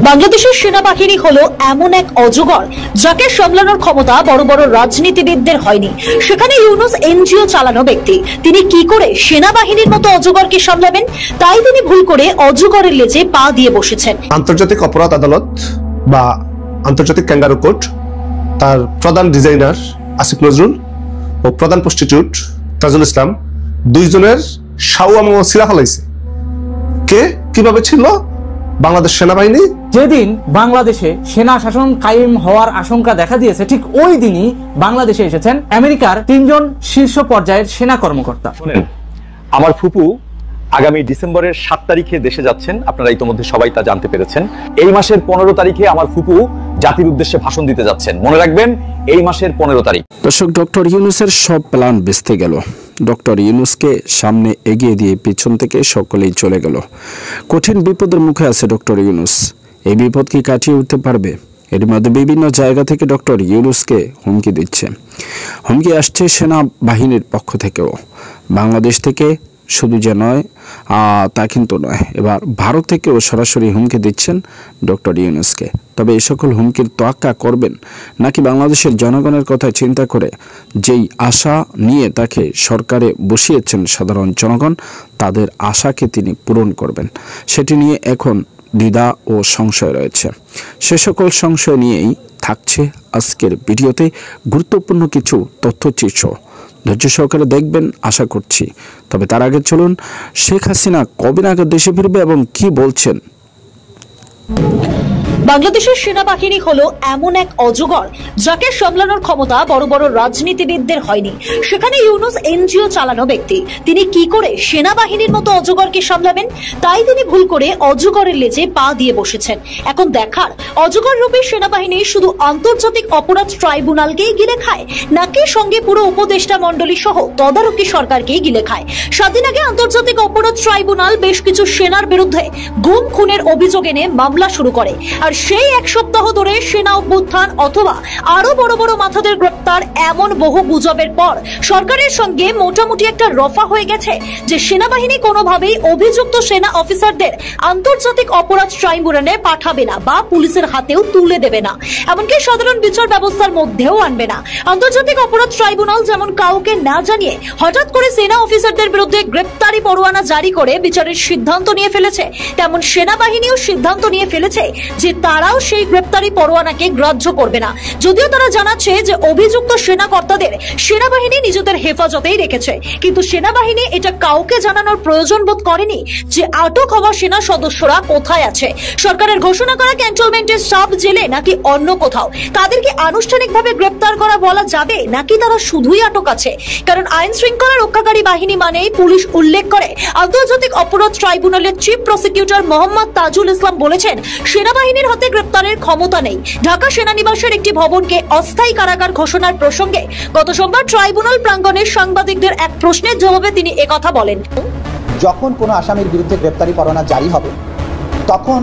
বাংলাদেশের সেনাবাহিনী হলো এমন এক অজগর যাকে সামলানোর ক্ষমতা বড় বড় রাজনীতিবিদদের হয়নি। সেখানে ইউনুস এনজিও চালানো ব্যক্তি, তিনি কি করে সেনাবাহিনীর মতো অজগরকে সামলাবেন? তাই তিনি ভুল করে অজগরের লেজে পা দিয়ে বসেছেন। আন্তর্জাতিক অপরাধ আদালত বা আন্তর্জাতিক ক্যাঙ্গারু কোর্ট, তার প্রধান ডিজাইনার আসিফ নজরুল ও প্রধান প্রস্টিটিউট তাজুল ইসলাম, দুইজনের শাওয়াম সিরা ফলাইছে। কে কিভাবে ছিল বাংলাদেশ সেনাবাহিনী? যেদিন বাংলাদেশে সেনা শাসন কায়েম হওয়ার আশঙ্কা দেখা দিয়েছে, ঠিক ওই দিনই বাংলাদেশে এসেছেন আমেরিকার 3 জন শীর্ষ পর্যায়ের সেনা কর্মকর্তা। শুনেন, আমার ফুপু আগামী ডিসেম্বরের 7 তারিখে দেশে যাচ্ছেন। আপনারা ইতিমধ্যে সবাই তা জানতে পেরেছেন। এই মাসের 15 তারিখে আমার ফুপু জাতির উদ্দেশ্যে ভাষণ দিতে যাচ্ছেন। মনে রাখবেন, এই মাসের 15 তারিখ। দর্শক, ডক্টর ইউনুসের সব প্ল্যান ভেস্তে গেল। ডক্টর ইউনুসকে সামনে এগিয়ে দিয়ে পিছন থেকে সকলেই চলে গেল। কঠিন বিপদের মুখে আছে ডক্টর ইউনুস। এই বিপদ কি কাটিয়ে উঠতে পারবে? এর মধ্যে বিভিন্ন জায়গা থেকে ডক্টর ইউনুসকে হুমকি দিচ্ছে। হুমকি আসছে সেনাবাহিনীর পক্ষ থেকেও। বাংলাদেশ থেকে শুধু যে নয়, তা কিন্তু নয়, এবার ভারত থেকেও সরাসরি হুমকি দিচ্ছেন ডক্টর ইউনুসকে। তবে এই সকল হুমকির তোয়াক্কা করবেন নাকি বাংলাদেশের জনগণের কথা চিন্তা করে যেই আশা নিয়ে তাকে সরকারে বসিয়েছেন সাধারণ জনগণ, তাদের আশাকে তিনি পূরণ করবেন, সেটি নিয়ে এখন দ্বিধা ও সংশয় রয়েছে। সে সকল সংশয় নিয়েই থাকছে আজকের ভিডিওতে গুরুত্বপূর্ণ কিছু তথ্যচিত্র। ধৈর্য সহকারে দেখবেন আশা করছি। তবে তার আগে চলুন, শেখ হাসিনা কবে নাগাদ দেশে ফিরবে এবং কি বলছেন। বাংলাদেশের সেনাবাহিনী হলো এমন এক অজগর যাকে সামলানোর ক্ষমতা বড় বড় রাজনীতিবিদদের হয়নি। সেখানে ইউনুস এনজিও চালানো ব্যক্তি, তিনি কি করে সেনাবাহিনীর মতো অজগরকে সামলাবেন? তাই তিনি ভুল করে অজগরের লেজে পা দিয়ে বসেছেন। এখন দেখার, অজগর রূপী সেনাবাহিনী শুধু আন্তর্জাতিক অপরাধ ট্রাইব্যুনালকেই গিলে খায় নাকি সঙ্গে পুরো উপদেষ্টা মন্ডলী সহ তদারকি সরকারকেই গিলে খায়। 7 দিন আগে আন্তর্জাতিক অপরাধ ট্রাইব্যুনাল বেশ কিছু সেনার বিরুদ্ধে গুম খুনের অভিযোগ এনে মামলা শুরু করে। আর সেই 1 সপ্তাহ ধরে সেনা অভ্যুত্থান অথবা আরো বড় বড় মাথাদের গ্রেপ্তার, এমন বহু গুজবের পর সরকারের সঙ্গে মোটামুটি একটা রফা হয়ে গেছে যে সেনাবাহিনী কোনোভাবেই অভিযুক্ত সেনা অফিসারদের আন্তর্জাতিক অপরাধ ট্রাইব্যুনালে পাঠাবে না বা পুলিশের হাতেও তুলে দেবে না, এমনকি সাধারণ বিচার ব্যবস্থার মধ্যেও আনবে না। আন্তর্জাতিক অপরাধ ট্রাইব্যুনাল যেমন কাউকে না জানিয়ে হঠাৎ করে সেনা অফিসারদের বিরুদ্ধে গ্রেপ্তারি পরোয়ানা জারি করে বিচারের সিদ্ধান্ত নিয়ে ফেলেছে, তেমন সেনাবাহিনীও সিদ্ধান্ত নিয়ে ফেলেছে যে তারাও সেই গ্রেপ্তারি পরোয়ানাকে গ্রাহ্য করবে না। যদিও তারা জানাচ্ছে যে অভিযুক্ত সেনা কর্তাদের সেনাবাহিনী নিজেদের হেফাজতেই রেখেছে, কিন্তু সেনাবাহিনী এটা কাউকে জানানোর প্রয়োজন বোধ করেনি যে আটক হওয়া সেনা সদস্যরা কোথায় আছে। সরকারের ঘোষণা করা ক্যান্টনমেন্টের সাব জেলে নাকি অন্য কোথাও, তাদেরকে আনুষ্ঠানিকভাবে গ্রেপ্তার করা বলা যাবে নাকি তারা শুধুই আটক আছে? কারণ আইন শৃঙ্খলা রক্ষাকারী বাহিনী মানেই পুলিশ উল্লেখ করে আন্তর্জাতিক অপরাধ ট্রাইব্যুনালের চিফ প্রসিকিউটর মোহাম্মদ তাজুল ইসলাম বলেছেন, সেনাবাহিনীর হাতে গ্রেপ্তারের ক্ষমতা নেই। ঢাকা সেনানিবাসের একটি ভবনকে অস্থায়ী কারাগার ঘোষণার প্রসঙ্গে গত সোমবার ট্রাইব্যুনাল প্রাঙ্গণে সাংবাদিকদের এক প্রশ্নের জবাবে তিনি একথা বলেন। যখন কোনো আসামির বিরুদ্ধে গ্রেপ্তারি পরোয়ানা জারি হবে, তখন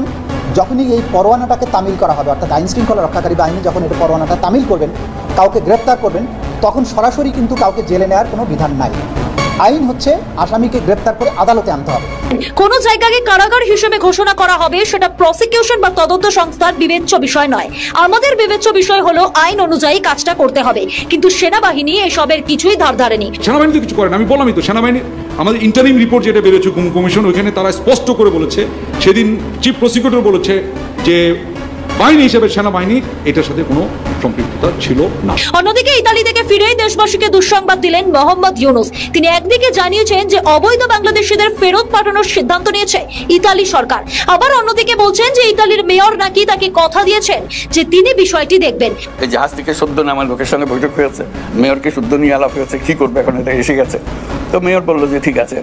যখনই এই পরোয়ানাটাকে তামিল করা হবে, অর্থাৎ আইন শৃঙ্খলা রক্ষাকারী বাহিনী যখন এটা পরোয়ানাটা তামিল করবেন, কাউকে গ্রেপ্তার করবেন, তখন সরাসরি কিন্তু কাউকে জেলে নেওয়ার কোনো বিধান নাই। আইন হচ্ছে আসামিকে গ্রেপ্তার করে আদালতে আনতে হবে। কোন জায়গাকে কারাগার হিসেবে ঘোষণা করা হবে সেটা প্রসিকিউশন বা তদন্ত সংস্থার বিবেচ্য বিষয় নয়। আমাদের বিবেচ্য বিষয় হলো আইন অনুযায়ী কাজটা করতে হবে, কিন্তু সেনাবাহিনী এসবের কিছুই ধার ধারেনি। সেনাবাহিনী তো কিছু করে না, আমি বললামই তো। সেনাবাহিনী আমাদের ইন্টারিম রিপোর্ট যেটা বেরোচ্ছে কমিশন, ওইখানে তারা স্পষ্ট করে বলেছে, সেদিন চিফ প্রসিকিউটর বলেছে যে বাহিনী হিসেবে সেনাবাহিনীর এটার সাথে কোনো সম্পৃক্ততা ছিল না। অন্যদিকে ইতালি থেকে ফিরেই দেশবাসীকে দুঃসংবাদ দিলেন মোহাম্মদ ইউনুস। তিনি একদিকে জানিয়েছেন যে অবৈধ বাংলাদেশিদের ফেরত পাঠানোর সিদ্ধান্ত নিয়েছে ইতালি সরকার, আবার অন্যদিকে বলছেন যে ইতালির মেয়র নাকি তাকে কথা দিয়েছেন যে তিনি বিষয়টি দেখবেন। এই জাহাজ থেকে শুদ্ধ না আমার লোকের সঙ্গে বৈঠক হয়েছে, মেয়রকে শুদ্ধ নিয়ে আলাপ হয়েছে, কি করবে এখন, এটা এসে গেছে। তো মেয়র বললো যে ঠিক আছে,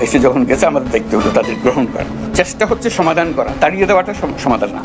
এসে যখন গেছে আমাদের দেখতে হলো, তাদের গ্রহণ করা চেষ্টা হচ্ছে, সমাধান করা, তাড়িয়ে দেওয়াটা সমাধান না।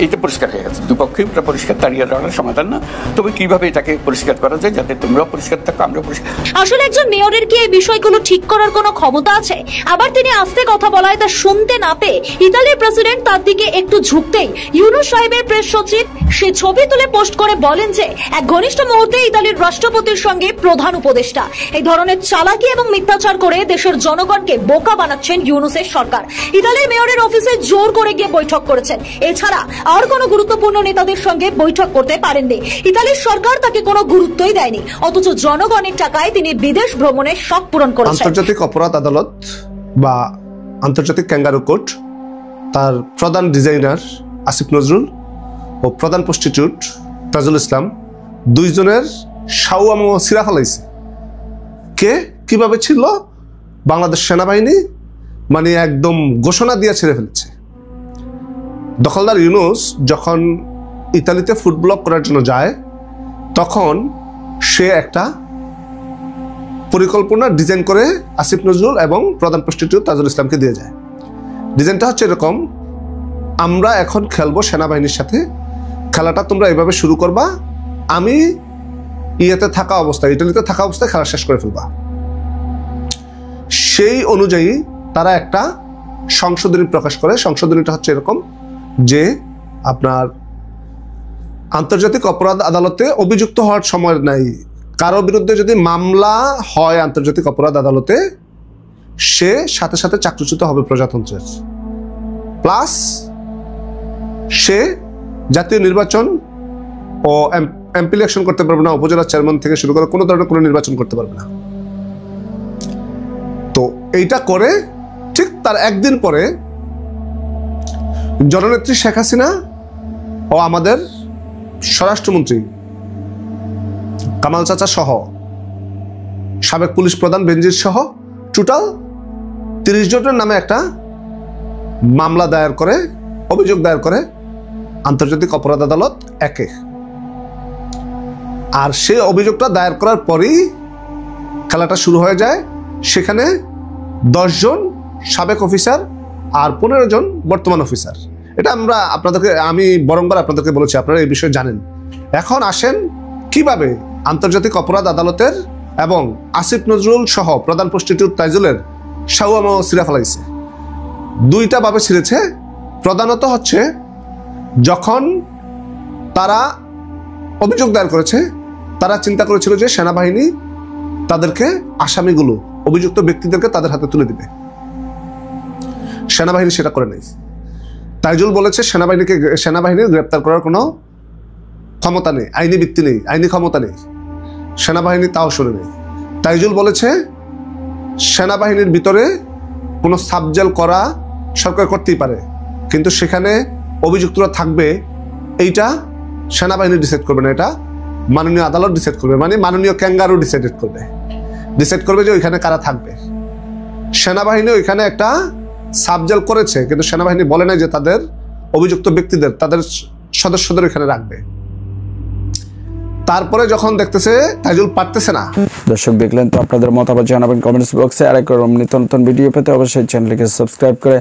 এইটা পরিষ্কার হয়ে গেছে, দুপক্ষেই পরিষ্কার তাড়িয়ে দেওয়া করার সমাধান না, তবে কিভাবে এটাকে পরিষ্কার করা যায় যাতে তোমরা পরিষ্কার থাকো, আমরা পরিষ্কার। আসলে একজন মেয়রের কি এই বিষয়গুলো ঠিক করার কোনো ক্ষমতা আছে? আবার তিনি আস্তে কথা বলায় তা শুনতে না পেয়ে ইতালির প্রেসিডেন্ট তার দিকে একটু ঝুঁকতেই ইউনূস সাহেবের প্রেস সচিব সে ছবি তুলে পোস্ট করে বলেন যে এক ঘনিষ্ঠ মুহূর্তে ইতালির রাষ্ট্রপতির সঙ্গে প্রধান উপদেষ্টা। এই ধরনের চালাকি এবং মিথ্যাচার করে দেশের জনগণকে বোকা বানাচ্ছেন ইউনূসের সরকার। ইতালির মেয়রের অফিসে জোর করে গিয়ে বৈঠক করেছেন, এছাড়া আর কোনো গুরুত্বপূর্ণ নেতাদের সঙ্গে বৈঠক করতে পারেননি। ইতালির সরকার তাকে কোনো গুরুত্বই দেয়নি, অথচ জনগণের টাকায় তিনি বিদেশ ভ্রমণের শখ পূরণ করেছেন। আন্তর্জাতিক অপরাধ আদালত বা আন্তর্জাতিক ক্যাঙ্গারু কোর্ট তার প্রধান ডিজাইনার আসিফ নজরুল ও প্রধান প্রস্টিটিউট তাজুল ইসলাম দুইজনের শাওয়াম সিরা ফেলাইছে। কে কিভাবে ছিল? বাংলাদেশ সেনাবাহিনী মানে একদম ঘোষণা দিয়ে ছেড়ে ফেলেছে। দখলদার ইউনূস যখন ইতালিতে ফুড ব্লক করার জন্য যায় তখন সে একটা পরিকল্পনা ডিজাইন করে আসিফ নজরুল এবং প্রধান প্রস্টিটিউট তাজুল ইসলামকে দিয়ে যায়। ডিজাইনটা হচ্ছে এরকম, আমরা এখন খেলবো সেনাবাহিনীর সাথে, খেলাটা তোমরা এভাবে শুরু করবা, আমি ইয়েতে থাকা অবস্থায়, ইটালিতে থাকা অবস্থায় খেলা শেষ করে ফেলবা। সেই অনুযায়ী তারা একটা সংশোধনী প্রকাশ করে। সংশোধনীটা হচ্ছে এরকম যে আপনার আন্তর্জাতিক অপরাধ আদালতে অভিযুক্ত হওয়ার সময় নাই, কারো বিরুদ্ধে যদি মামলা হয় আন্তর্জাতিক অপরাধ আদালতে সে সাথে সাথে চাকরিচ্যুত হবে প্রজাতন্ত্রের, প্লাস সে জাতীয় নির্বাচন ও এমপি ইলেকশন করতে পারবে না, উপজেলা চেয়ারম্যান থেকে শুরু করে কোনো ধরনের কোনো নির্বাচন করতে পারবে না। তো এইটা করে ঠিক তার একদিন পরে জননেত্রী শেখ হাসিনা ও আমাদের স্বরাষ্ট্রমন্ত্রী কামাল চাচা সহ সাবেক পুলিশ প্রধান বেনজির সহ টোটাল 30 জনের নামে একটা মামলা দায়ের করে, অভিযোগ দায়ের করে আন্তর্জাতিক অপরাধ আদালত 1-এ। আর সেই অভিযোগটা দায়ের করার পরই খেলাটা শুরু হয়ে যায়। সেখানে 10 জন সাবেক অফিসার আর 15 জন বর্তমান অফিসার। এটা আমি বরংবার আপনাদেরকে বলেছি, আপনারা এই বিষয়ে জানেন। এখন আসেন কিভাবে আন্তর্জাতিক অপরাধ আদালতের এবং আসিফ নজরুল সহ প্রধান প্রস্টিটিউট তাইজুলের শাওয়াম সিরা ফেলাইছে। দুইটা ভাবে ছিঁড়েছে। প্রধানত হচ্ছে যখন তারা অভিযোগ দায়ের করেছে তারা চিন্তা করেছিল যে সেনাবাহিনী তাদেরকে আসামিগুলো অভিযুক্ত ব্যক্তিদেরকে তাদের হাতে তুলে দিবে। সেনাবাহিনী সেটা করে নেই। তাইজুল বলেছে সেনাবাহিনীর গ্রেপ্তার করার কোনো ক্ষমতা নেই, আইনি ভিত্তি নেই, আইনি ক্ষমতা নেই। সেনাবাহিনী তাও শুনে নেই। তাইজুল বলেছে সেনাবাহিনীর ভিতরে কোনো সাবজেল করা সরকার করতেই পারে, কিন্তু সেখানে অভিযুক্তরা থাকবে এইটা সেনাবাহিনী ডিসাইড করবে না, এটা মাননীয় আদালত ডিসাইড করবে, মানে মাননীয় ক্যাঙ্গারু ডিসাইড করবে যে ওইখানে কারা থাকবে। সেনাবাহিনী ওইখানে একটা সাবজেল করেছে, কিন্তু সেনাবাহিনী বলে নাই যে তাদের অভিযুক্ত ব্যক্তিদের, তাদের সদস্যদের ওইখানে রাখবে। তারপরে যখন দেখতেছে তাইজুল পারতেছে না। দর্শক দেখলেন তো, আপনাদের মতামত জানাবেন কমেন্টস বক্সে। আর একরকম নিত্য নতুন ভিডিও পেতে অবশ্যই চ্যানেলকে সাবস্ক্রাইব করে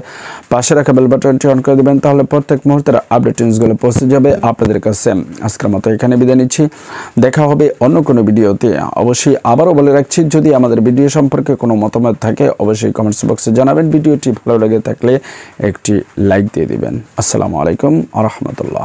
পাশে রাখা বেল বাটনটি অন করে দিবেন, তাহলে প্রত্যেক মুহূর্তের আপডেট নিউজগুলো পৌঁছে যাবে আপনাদের কাছে। আজকের মতো এখানে বিদায় নিচ্ছি, দেখা হবে অন্য কোনো ভিডিওতে। অবশ্যই আবারও বলে রাখছি, যদি আমাদের ভিডিও সম্পর্কে কোনো মতামত থাকে অবশ্যই কমেন্টস বক্সে জানাবেন। ভিডিওটি ভালো লেগে থাকলে একটি লাইক দিয়ে দিবেন। আসসালামু আলাইকুম ওয়া রাহমাতুল্লাহ।